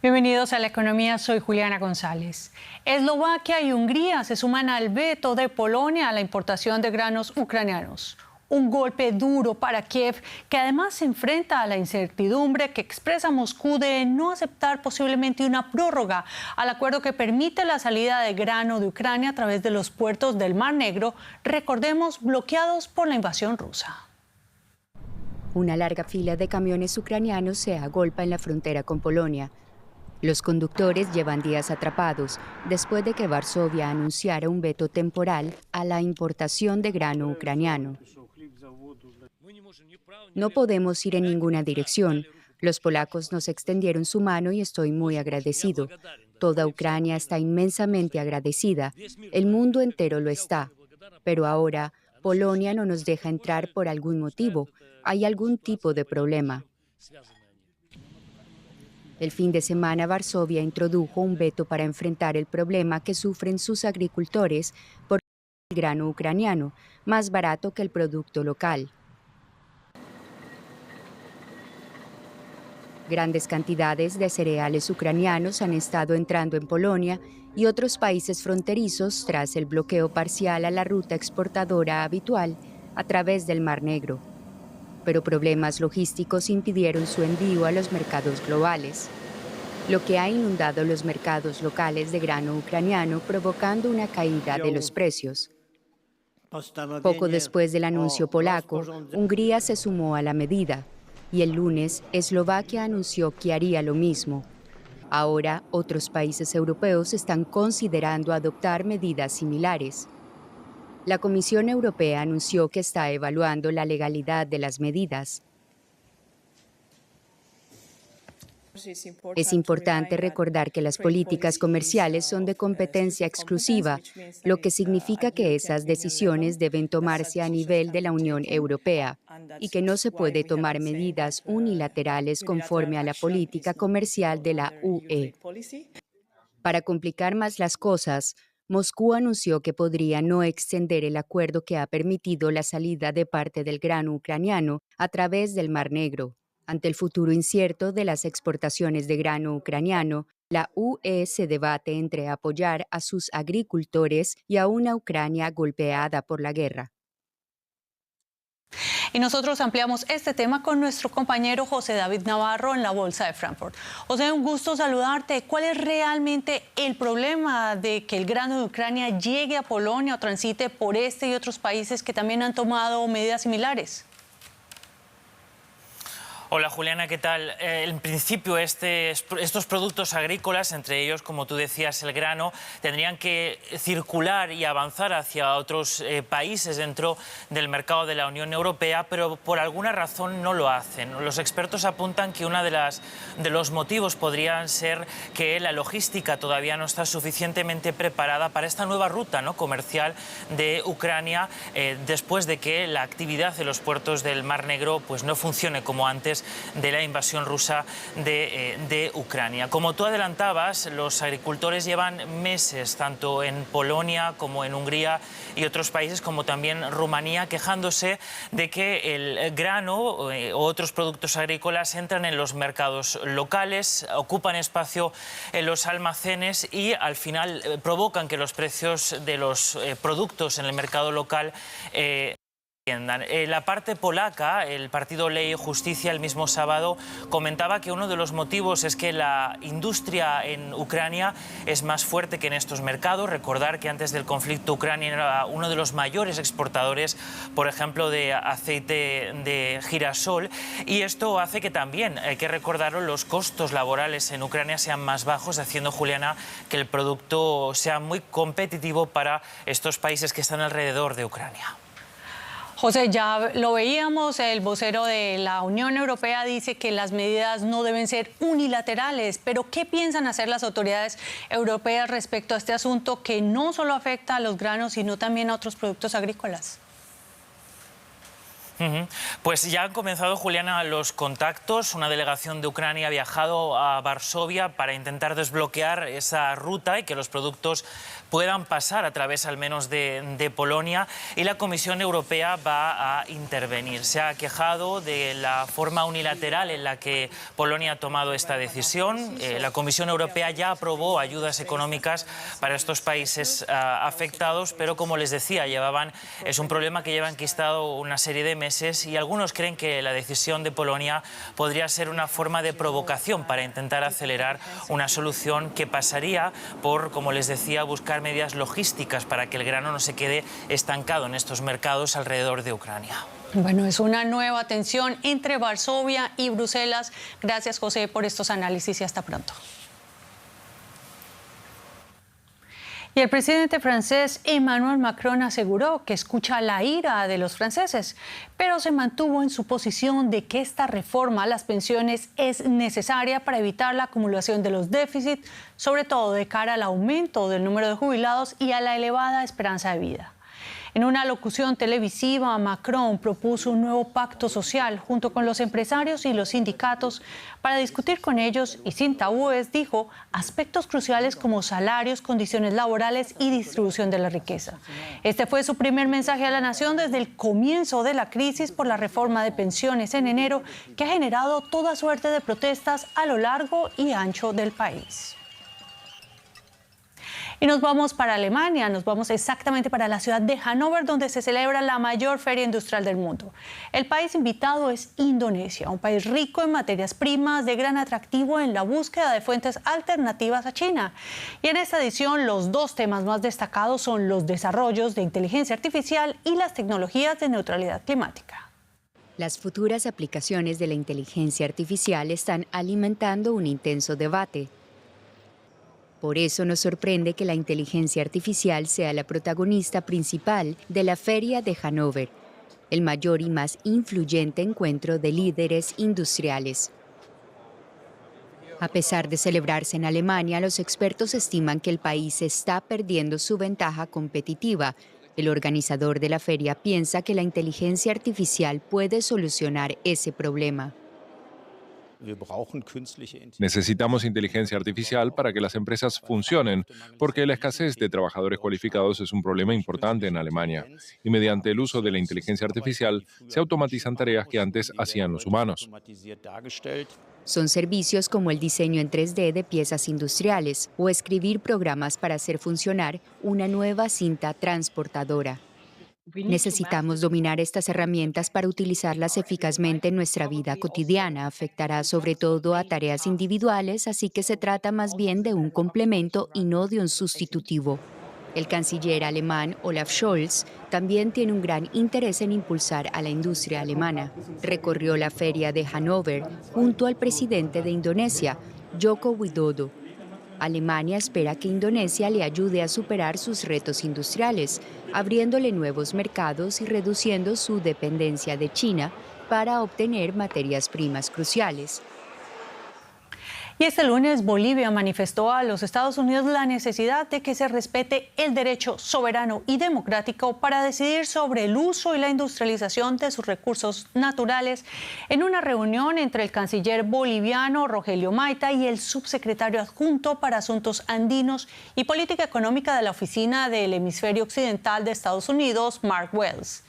Bienvenidos a La Economía, soy Juliana González. Eslovaquia y Hungría se suman al veto de Polonia a la importación de granos ucranianos. Un golpe duro para Kiev, que además se enfrenta a la incertidumbre que expresa Moscú de no aceptar posiblemente una prórroga al acuerdo que permite la salida de grano de Ucrania a través de los puertos del Mar Negro, recordemos, bloqueados por la invasión rusa. Una larga fila de camiones ucranianos se agolpa en la frontera con Polonia. Los conductores llevan días atrapados después de que Varsovia anunciara un veto temporal a la importación de grano ucraniano. No podemos ir en ninguna dirección. Los polacos nos extendieron su mano y estoy muy agradecido. Toda Ucrania está inmensamente agradecida. El mundo entero lo está. Pero ahora, Polonia no nos deja entrar por algún motivo. Hay algún tipo de problema. El fin de semana, Varsovia introdujo un veto para enfrentar el problema que sufren sus agricultores por el grano ucraniano, más barato que el producto local. Grandes cantidades de cereales ucranianos han estado entrando en Polonia y otros países fronterizos tras el bloqueo parcial a la ruta exportadora habitual a través del Mar Negro. Pero problemas logísticos impidieron su envío a los mercados globales, lo que ha inundado los mercados locales de grano ucraniano, provocando una caída de los precios. Poco después del anuncio polaco, Hungría se sumó a la medida, y el lunes Eslovaquia anunció que haría lo mismo. Ahora, otros países europeos están considerando adoptar medidas similares. La Comisión Europea anunció que está evaluando la legalidad de las medidas. Es importante recordar que las políticas comerciales son de competencia exclusiva, lo que significa que esas decisiones deben tomarse a nivel de la Unión Europea y que no se puede tomar medidas unilaterales conforme a la política comercial de la UE. Para complicar más las cosas, Moscú anunció que podría no extender el acuerdo que ha permitido la salida de parte del grano ucraniano a través del Mar Negro. Ante el futuro incierto de las exportaciones de grano ucraniano, la UE se debate entre apoyar a sus agricultores y a una Ucrania golpeada por la guerra. Y nosotros ampliamos este tema con nuestro compañero José David Navarro en la Bolsa de Frankfurt. José, un gusto saludarte. ¿Cuál es realmente el problema de que el grano de Ucrania llegue a Polonia o transite por este y otros países que también han tomado medidas similares? Hola Juliana, ¿qué tal? En principio estos productos agrícolas, entre ellos, como tú decías, el grano, tendrían que circular y avanzar hacia otros países dentro del mercado de la Unión Europea, pero por alguna razón no lo hacen. Los expertos apuntan que uno de los motivos podrían ser que la logística todavía no está suficientemente preparada para esta nueva ruta, ¿no?, comercial de Ucrania, después de que la actividad en los puertos del Mar Negro pues, no funcione como antes de la invasión rusa de Ucrania. Como tú adelantabas, los agricultores llevan meses, tanto en Polonia como en Hungría y otros países, como también Rumanía, quejándose de que el grano o otros productos agrícolas entran en los mercados locales, ocupan espacio en los almacenes y al final provocan que los precios de los productos en el mercado local la parte polaca, el partido Ley y Justicia, el mismo sábado comentaba que uno de los motivos es que la industria en Ucrania es más fuerte que en estos mercados. Recordar que antes del conflicto Ucrania era uno de los mayores exportadores, por ejemplo, de aceite de girasol, y esto hace que también, hay que recordarlo, los costos laborales en Ucrania sean más bajos, haciendo, Juliana, que el producto sea muy competitivo para estos países que están alrededor de Ucrania. José, ya lo veíamos, el vocero de la Unión Europea dice que las medidas no deben ser unilaterales, pero ¿qué piensan hacer las autoridades europeas respecto a este asunto que no solo afecta a los granos, sino también a otros productos agrícolas? Pues ya han comenzado, Juliana, los contactos. Una delegación de Ucrania ha viajado a Varsovia para intentar desbloquear esa ruta y que los productos puedan pasar a través al menos de Polonia, y la Comisión Europea va a intervenir. Se ha quejado de la forma unilateral en la que Polonia ha tomado esta decisión. La Comisión Europea ya aprobó ayudas económicas para estos países afectados, pero como les decía, es un problema que lleva enquistado una serie de meses, y algunos creen que la decisión de Polonia podría ser una forma de provocación para intentar acelerar una solución que pasaría por, como les decía, buscar medidas logísticas para que el grano no se quede estancado en estos mercados alrededor de Ucrania. Bueno, es una nueva tensión entre Varsovia y Bruselas. Gracias, José, por estos análisis y hasta pronto. Y el presidente francés Emmanuel Macron aseguró que escucha la ira de los franceses, pero se mantuvo en su posición de que esta reforma a las pensiones es necesaria para evitar la acumulación de los déficits, sobre todo de cara al aumento del número de jubilados y a la elevada esperanza de vida. En una locución televisiva, Macron propuso un nuevo pacto social junto con los empresarios y los sindicatos para discutir con ellos y sin tabúes, dijo, aspectos cruciales como salarios, condiciones laborales y distribución de la riqueza. Este fue su primer mensaje a la nación desde el comienzo de la crisis por la reforma de pensiones en enero, que ha generado toda suerte de protestas a lo largo y ancho del país. Y nos vamos para Alemania, nos vamos exactamente para la ciudad de Hannover, donde se celebra la mayor feria industrial del mundo. El país invitado es Indonesia, un país rico en materias primas, de gran atractivo en la búsqueda de fuentes alternativas a China. Y en esta edición los dos temas más destacados son los desarrollos de inteligencia artificial y las tecnologías de neutralidad climática. Las futuras aplicaciones de la inteligencia artificial están alimentando un intenso debate. Por eso nos sorprende que la inteligencia artificial sea la protagonista principal de la Feria de Hannover, el mayor y más influyente encuentro de líderes industriales. A pesar de celebrarse en Alemania, los expertos estiman que el país está perdiendo su ventaja competitiva. El organizador de la feria piensa que la inteligencia artificial puede solucionar ese problema. Necesitamos inteligencia artificial para que las empresas funcionen, porque la escasez de trabajadores cualificados es un problema importante en Alemania. Y mediante el uso de la inteligencia artificial se automatizan tareas que antes hacían los humanos. Son servicios como el diseño en 3D de piezas industriales o escribir programas para hacer funcionar una nueva cinta transportadora. Necesitamos dominar estas herramientas para utilizarlas eficazmente en nuestra vida cotidiana. Afectará sobre todo a tareas individuales, así que se trata más bien de un complemento y no de un sustitutivo. El canciller alemán Olaf Scholz también tiene un gran interés en impulsar a la industria alemana. Recorrió la feria de Hannover junto al presidente de Indonesia, Joko Widodo. Alemania espera que Indonesia le ayude a superar sus retos industriales, abriéndole nuevos mercados y reduciendo su dependencia de China para obtener materias primas cruciales. Y este lunes Bolivia manifestó a los Estados Unidos la necesidad de que se respete el derecho soberano y democrático para decidir sobre el uso y la industrialización de sus recursos naturales en una reunión entre el canciller boliviano Rogelio Maita y el subsecretario adjunto para Asuntos Andinos y Política Económica de la Oficina del Hemisferio Occidental de Estados Unidos, Mark Wells.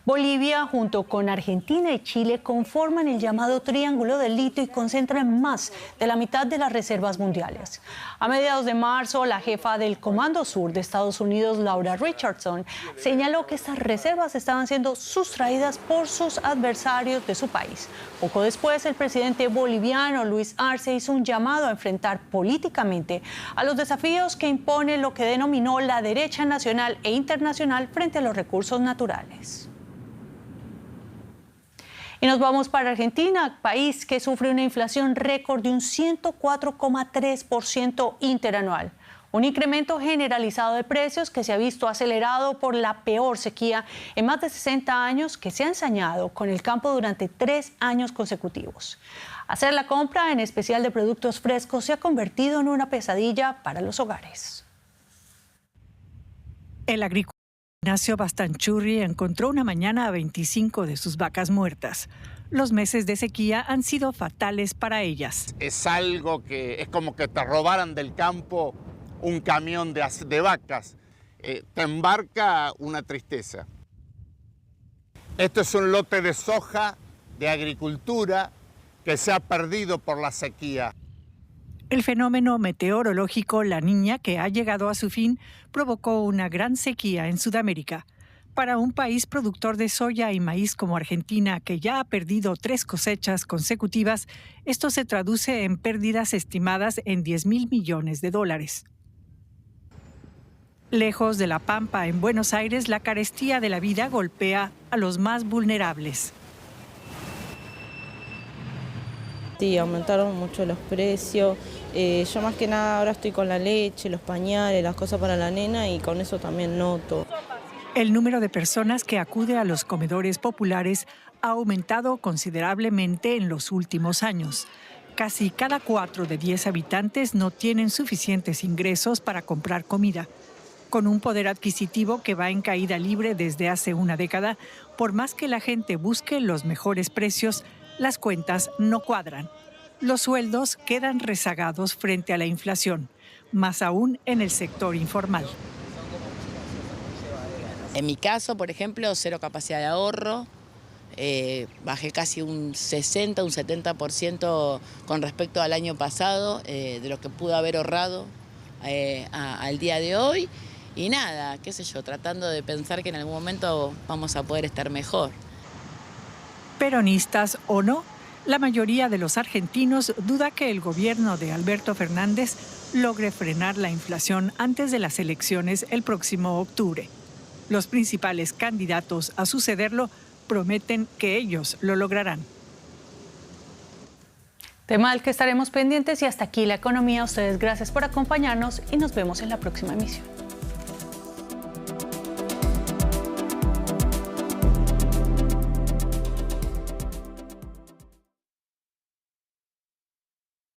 Bolivia, junto con Argentina y Chile, conforman el llamado Triángulo del Litio y concentran más de la mitad de las reservas mundiales. A mediados de marzo, la jefa del Comando Sur de Estados Unidos, Laura Richardson, señaló que estas reservas estaban siendo sustraídas por sus adversarios de su país. Poco después, el presidente boliviano Luis Arce hizo un llamado a enfrentar políticamente a los desafíos que impone lo que denominó la derecha nacional e internacional frente a los recursos naturales. Y nos vamos para Argentina, país que sufre una inflación récord de un 104,3% interanual. Un incremento generalizado de precios que se ha visto acelerado por la peor sequía en más de 60 años que se ha ensañado con el campo durante 3 años consecutivos. Hacer la compra, en especial de productos frescos, se ha convertido en una pesadilla para los hogares. El agricultor Ignacio Bastanchurri encontró una mañana a 25 de sus vacas muertas. Los meses de sequía han sido fatales para ellas. Es algo que es como que te robaran del campo un camión de vacas, te embarca una tristeza. Esto es un lote de soja, de agricultura, que se ha perdido por la sequía. El fenómeno meteorológico La Niña, que ha llegado a su fin, provocó una gran sequía en Sudamérica. Para un país productor de soya y maíz como Argentina, que ya ha perdido 3 cosechas consecutivas, esto se traduce en pérdidas estimadas en $10.000 millones. Lejos de la pampa en Buenos Aires, la carestía de la vida golpea a los más vulnerables. Sí, aumentaron mucho los precios. Yo más que nada ahora estoy con la leche, los pañales, las cosas para la nena y con eso también noto. El número de personas que acude a los comedores populares ha aumentado considerablemente en los últimos años. Casi cada 4 de 10 habitantes no tienen suficientes ingresos para comprar comida. Con un poder adquisitivo que va en caída libre desde hace una década, por más que la gente busque los mejores precios, las cuentas no cuadran. Los sueldos quedan rezagados frente a la inflación, más aún en el sector informal. En mi caso, por ejemplo, 0 capacidad de ahorro, bajé casi un 60, un 70% con respecto al año pasado, de lo que pude haber ahorrado al día de hoy. Y nada, qué sé yo, tratando de pensar que en algún momento vamos a poder estar mejor. Peronistas o no, la mayoría de los argentinos duda que el gobierno de Alberto Fernández logre frenar la inflación antes de las elecciones el próximo octubre. Los principales candidatos a sucederlo prometen que ellos lo lograrán. Tema al que estaremos pendientes y hasta aquí la economía. Ustedes gracias por acompañarnos y nos vemos en la próxima emisión.